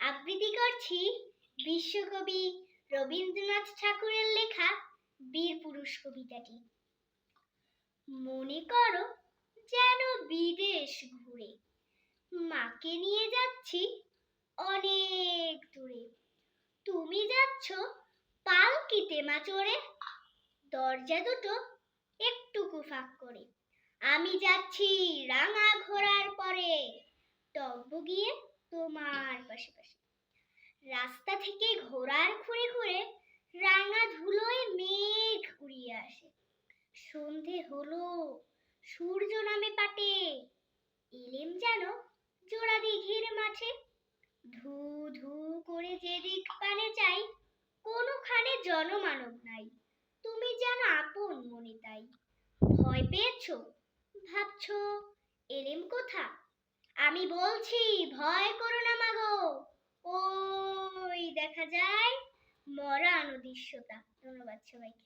আবৃত্তি করছি বিশ্বকবি রবীন্দ্রনাথ ঠাকুরের লেখা বীরপুরুষ কবিতাটি। মনে করো যেন বিদেশ ঘুরে মাকে নিয়ে যাচ্ছি অনেক দূরে। তুমি যাচ্ছ পালকিতে মা চড়ে, দরজা দুটো একটুকু ফাঁক করে। আমি যাচ্ছি রাঙা ঘোড়ার পরে, টগবগিয়ে তোমার পাশে পাশে। রাস্তা থেকে ঘোড়ার খুঁড়ে খুঁড়ে রাঙা ধুলোয় মেঘ উড়িয়ে আসে। সন্ধে হলো, সূর্য নামে পাটে, এলেম যেন জোড়া দিঘির মাঠে। ধু ধু করে যেদিক পানে চাই, কোনোখানে জনমানব নাই, তুমি যেন আপন মনে তাই। ভয় পেয়েছো, ভাবছো এলেম কোথা? আমি বলছি ভয় করো না মাগো, ওই দেখা যায় মরা নদীর সোতা। ধন্যবাদ সবাইকে।